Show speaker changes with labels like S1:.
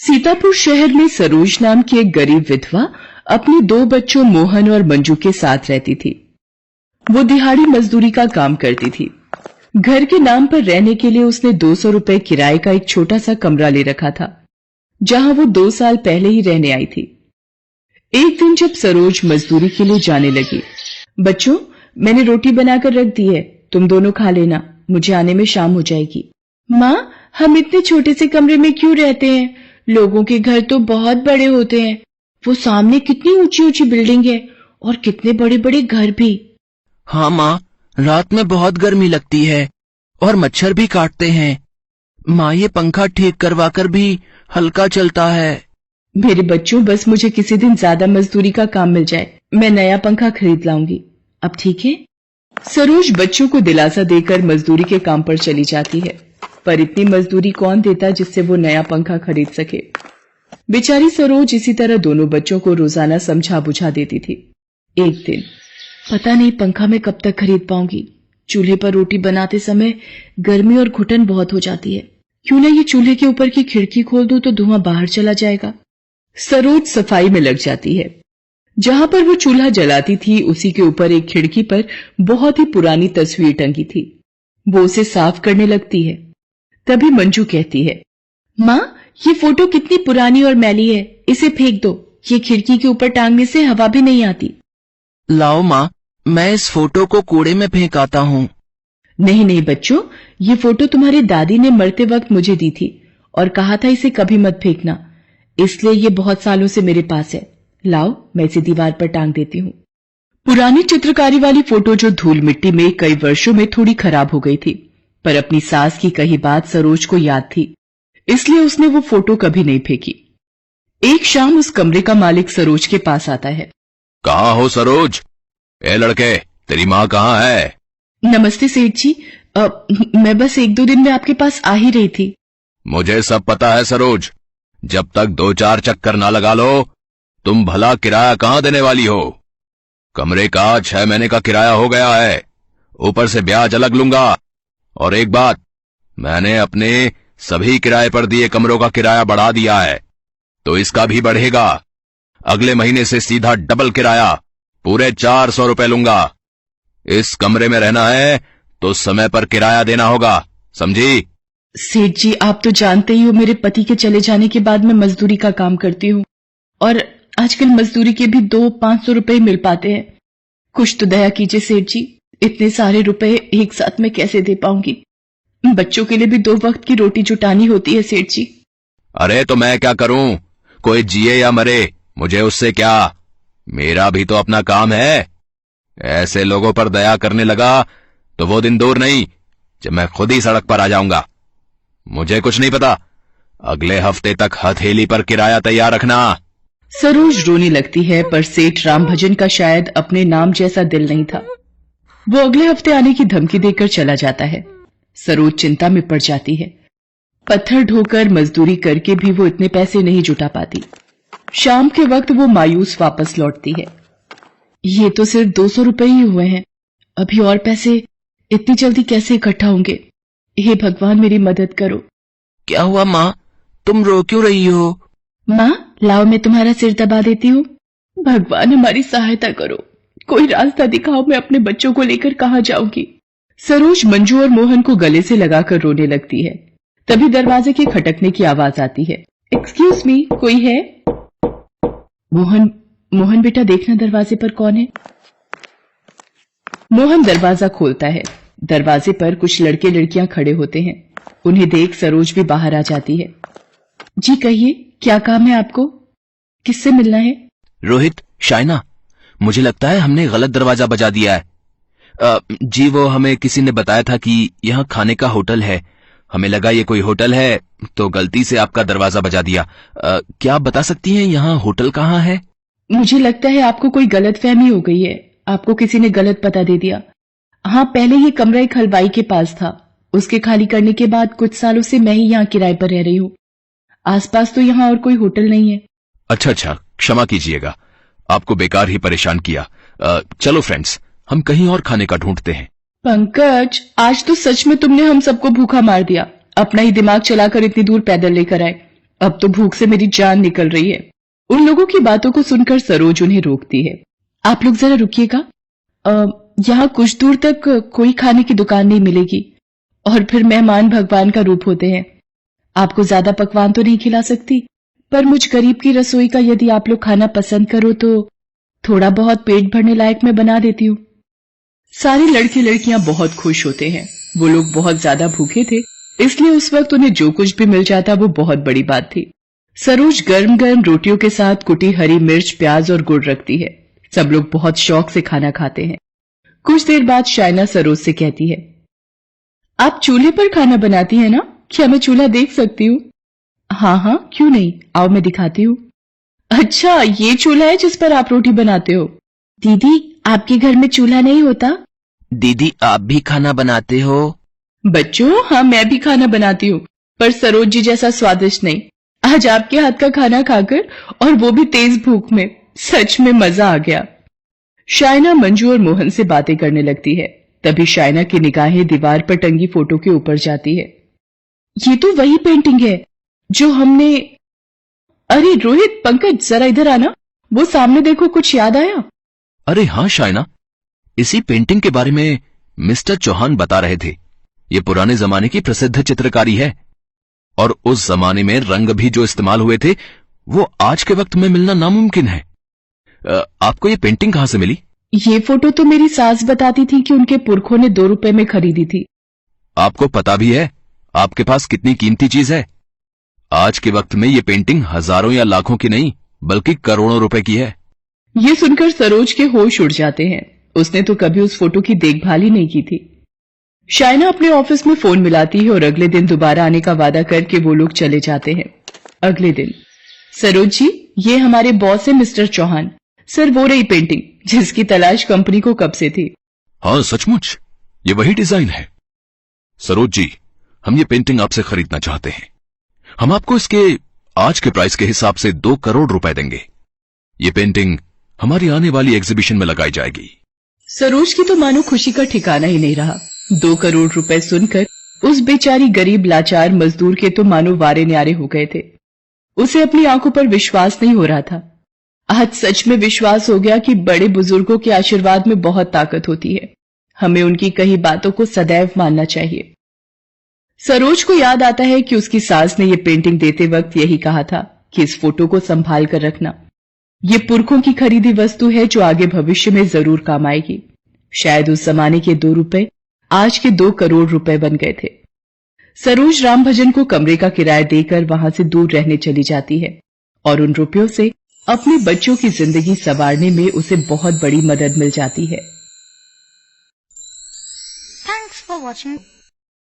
S1: सीतापुर शहर में सरोज नाम की एक गरीब विधवा अपने 2 बच्चों मोहन और मंजू के साथ रहती थी। वो दिहाड़ी मजदूरी का काम करती थी। घर के नाम पर रहने के लिए उसने 200 रुपए किराए का एक छोटा सा कमरा ले रखा था, जहां वो 2 साल पहले ही रहने आई थी। एक दिन जब सरोज मजदूरी के लिए जाने लगी, बच्चों मैंने रोटी बनाकर रख दी है, तुम दोनों खा लेना, मुझे आने में शाम हो जाएगी। माँ, हम इतने छोटे से कमरे में क्यों रहते हैं? लोगों के घर तो बहुत बड़े होते हैं। वो सामने कितनी ऊंची ऊंची बिल्डिंग है और कितने बड़े बड़े घर भी।
S2: हाँ माँ, रात में बहुत गर्मी लगती है और मच्छर भी काटते हैं। माँ, ये पंखा ठीक करवा कर भी हल्का चलता है।
S1: मेरे बच्चों, बस मुझे किसी दिन ज्यादा मजदूरी का काम मिल जाए, मैं नया पंखा खरीद लाऊंगी। अब ठीक है? सरोज बच्चों को दिलासा देकर मजदूरी के काम पर चली जाती है, पर इतनी मजदूरी कौन देता जिससे वो नया पंखा खरीद सके। बेचारी सरोज इसी तरह दोनों बच्चों को रोजाना समझा बुझा देती थी। एक दिन, पता नहीं पंखा मैं कब तक खरीद पाऊंगी। चूल्हे पर रोटी बनाते समय गर्मी और घुटन बहुत हो जाती है। क्यों ना ये चूल्हे के ऊपर की खिड़की खोल दूं तो धुआं बाहर चला जाएगा। सरोज सफाई में लग जाती है। जहां पर वो चूल्हा जलाती थी उसी के ऊपर एक खिड़की पर बहुत ही पुरानी तस्वीर टंगी थी। वो उसे साफ करने लगती है। तभी मंजू कहती है, माँ, ये फोटो कितनी पुरानी और मैली है, इसे फेंक दो। ये खिड़की के ऊपर टांगने से हवा भी नहीं आती।
S2: लाओ माँ, मैं इस फोटो को कूड़े में फेंक आता हूँ।
S1: नहीं नहीं बच्चों, ये फोटो तुम्हारी दादी ने मरते वक्त मुझे दी थी और कहा था इसे कभी मत फेंकना, इसलिए ये बहुत सालों से मेरे पास है। लाओ, मैं इसे दीवार पर टांग देती हूँ। पुरानी चित्रकारी वाली फोटो जो धूल मिट्टी में कई वर्षों में थोड़ी खराब हो गई थी, पर अपनी सास की कही बात सरोज को याद थी, इसलिए उसने वो फोटो कभी नहीं फेंकी। एक शाम उस कमरे का मालिक सरोज के पास आता है।
S3: कहाँ हो सरोज? ए लड़के, तेरी माँ कहाँ है?
S1: नमस्ते सेठ जी, मैं बस 1-2 दिन में आपके पास आ ही रही थी।
S3: मुझे सब पता है सरोज, जब तक 2-4 चक्कर ना लगा लो तुम भला किराया कहाँ देने वाली हो? कमरे का 6 महीने का किराया हो गया है, ऊपर से ब्याज अलग लूंगा। और एक बात, मैंने अपने सभी किराए पर दिए कमरों का किराया बढ़ा दिया है, तो इसका भी बढ़ेगा। अगले महीने से सीधा डबल किराया, पूरे 400 रुपए लूंगा। इस कमरे में रहना है तो समय पर किराया देना होगा, समझी?
S1: सेठ जी, आप तो जानते ही हो मेरे पति के चले जाने के बाद मैं मजदूरी का काम करती हूँ और आजकल मजदूरी के भी 200-500 रुपए मिल पाते हैं। कुछ तो दया कीजिए सेठ जी, इतने सारे रुपए एक साथ मैं कैसे दे पाऊंगी? बच्चों के लिए भी 2 वक्त की रोटी जुटानी होती है सेठ जी।
S3: अरे तो मैं क्या करूं? कोई जिए या मरे, मुझे उससे क्या? मेरा भी तो अपना काम है। ऐसे लोगों पर दया करने लगा तो वो दिन दूर नहीं जब मैं खुद ही सड़क पर आ जाऊंगा। मुझे कुछ नहीं पता, अगले हफ्ते तक हथेली पर किराया तैयार रखना।
S1: सरोज रोने लगती है, पर सेठ रामभजन का शायद अपने नाम जैसा दिल नहीं था। वो अगले हफ्ते आने की धमकी देकर चला जाता है। सरोज चिंता में पड़ जाती है। पत्थर ढोकर मजदूरी करके भी वो इतने पैसे नहीं जुटा पाती। शाम के वक्त वो मायूस वापस लौटती है। ये तो सिर्फ 200 रुपए ही हुए हैं, अभी और पैसे इतनी जल्दी कैसे इकट्ठा होंगे? हे भगवान, मेरी मदद करो।
S2: क्या हुआ माँ, तुम रो क्यों रही हो?
S1: माँ, लाओ मैं तुम्हारा सिर दबा देती हूँ। भगवान हमारी सहायता करो, कोई रास्ता दिखाओ, मैं अपने बच्चों को लेकर कहाँ जाऊंगी? सरोज मंजू और मोहन को गले से लगाकर रोने लगती है। तभी दरवाजे के खटकने की आवाज आती है। एक्सक्यूज मी, कोई है? मोहन बेटा, देखना दरवाजे पर कौन है। मोहन दरवाजा खोलता है। दरवाजे पर कुछ लड़के लड़कियां खड़े होते हैं। उन्हें देख सरोज भी बाहर आ जाती है। जी कहिए, क्या काम है आपको? किससे मिलना है?
S2: रोहित, शाइना, मुझे लगता है हमने गलत दरवाजा बजा दिया है। जी, वो हमें किसी ने बताया था कि यहाँ खाने का होटल है। हमें लगा ये कोई होटल है तो गलती से आपका दरवाजा बजा दिया। क्या आप बता सकती हैं यहाँ होटल कहाँ है?
S1: मुझे लगता है आपको कोई गलतफहमी हो गई है, आपको किसी ने गलत पता दे दिया। हाँ, पहले ये कमरा एक हलवाई के पास था, उसके खाली करने के बाद कुछ सालों से मैं ही यहाँ किराए पर रह रही हूँ। आसपास तो यहाँ और कोई होटल नहीं है।
S3: अच्छा, क्षमा कीजिएगा, आपको बेकार ही परेशान किया। चलो फ्रेंड्स, हम कहीं और खाने का ढूंढते हैं।
S1: पंकज, आज तो सच में तुमने हम सबको भूखा मार दिया। अपना ही दिमाग चलाकर इतनी दूर पैदल लेकर आए अब तो भूख से मेरी जान निकल रही है। उन लोगों की बातों को सुनकर सरोज उन्हें रोकती है। आप लोग जरा रुकिएगा, यहाँ कुछ दूर तक कोई खाने की दुकान नहीं मिलेगी, और फिर मेहमान भगवान का रूप होते हैं। आपको ज्यादा पकवान तो नहीं खिला सकती, पर मुझ गरीब की रसोई का यदि आप लोग खाना पसंद करो तो थोड़ा बहुत पेट भरने लायक मैं बना देती हूँ। सारे लड़के लड़कियां बहुत खुश होते हैं। वो लोग बहुत ज्यादा भूखे थे, इसलिए उस वक्त उन्हें जो कुछ भी मिल जाता वो बहुत बड़ी बात थी। सरोज गर्म गर्म रोटियों के साथ कुटी हरी मिर्च, प्याज और गुड़ रखती है। सब लोग बहुत शौक से खाना खाते हैं। कुछ देर बाद शाइना सरोज से कहती है, आप चूल्हे पर खाना बनाती है ना? क्या मैं चूल्हा देख सकती हूँ? हाँ हाँ, क्यों नहीं, आओ मैं दिखाती हूँ। अच्छा, ये चूल्हा है जिस पर आप रोटी बनाते हो? दीदी, आपके घर में चूल्हा नहीं होता?
S2: दीदी, आप भी खाना बनाते हो?
S1: बच्चों, हाँ मैं भी खाना बनाती हूँ, पर सरोज जी जैसा स्वादिष्ट नहीं। आज आपके हाथ का खाना खाकर, और वो भी तेज भूख में, सच में मजा आ गया। शाइना मंजू और मोहन से बातें करने लगती है। तभी शाइना की निगाहें दीवार पर टंगी फोटो के ऊपर जाती है। ये तो वही पेंटिंग है जो हमने... अरे रोहित, पंकज, जरा इधर आना, वो सामने देखो, कुछ याद आया?
S2: अरे हाँ शाइना, इसी पेंटिंग के बारे में मिस्टर चौहान बता रहे थे। ये पुराने जमाने की प्रसिद्ध चित्रकारी है, और उस जमाने में रंग भी जो इस्तेमाल हुए थे वो आज के वक्त में मिलना नामुमकिन है। आपको ये पेंटिंग कहां से मिली?
S1: ये फोटो तो मेरी सास बताती थी कि उनके पुरखों ने 2 रुपए में खरीदी थी।
S2: आपको पता भी है आपके पास कितनी कीमती चीज है? आज के वक्त में ये पेंटिंग हजारों या लाखों की नहीं बल्कि करोड़ों रुपए की है।
S1: ये सुनकर सरोज के होश उड़ जाते हैं। उसने तो कभी उस फोटो की देखभाल ही नहीं की थी। शाइना अपने ऑफिस में फोन मिलाती है और अगले दिन दोबारा आने का वादा करके वो लोग चले जाते हैं। अगले दिन, सरोज जी, ये हमारे बॉस है मिस्टर चौहान। सर, वो रही पेंटिंग जिसकी तलाश कंपनी को कब से थी।
S3: हाँ सचमुच, ये वही डिजाइन है। सरोज जी, हम ये पेंटिंग आपसे खरीदना चाहते हैं। हम आपको इसके आज के प्राइस के हिसाब से 2 करोड़ रुपए देंगे। ये पेंटिंग हमारी आने वाली एग्जीबिशन में लगाई जाएगी।
S1: सरोज की तो मानो खुशी का ठिकाना ही नहीं रहा। 2 करोड़ रुपए सुनकर उस बेचारी गरीब लाचार मजदूर के तो मानो वारे न्यारे हो गए थे। उसे अपनी आंखों पर विश्वास नहीं हो रहा था। आज सच में विश्वास हो गया कि बड़े बुजुर्गों के आशीर्वाद में बहुत ताकत होती है। हमें उनकी कही बातों को सदैव मानना चाहिए। सरोज को याद आता है कि उसकी सास ने यह पेंटिंग देते वक्त यही कहा था कि इस फोटो को संभाल कर रखना। ये पुरखों की खरीदी वस्तु है जो आगे भविष्य में जरूर काम आएगी। शायद उस जमाने के 2 रुपए आज के 2 करोड़ रुपए बन गए थे। सरोज राम भजन को कमरे का किराया देकर वहां से दूर रहने चली जाती है, और उन रुपयों से अपने बच्चों की जिंदगी संवारने में उसे बहुत बड़ी मदद मिल जाती है।
S4: Thanks for watching.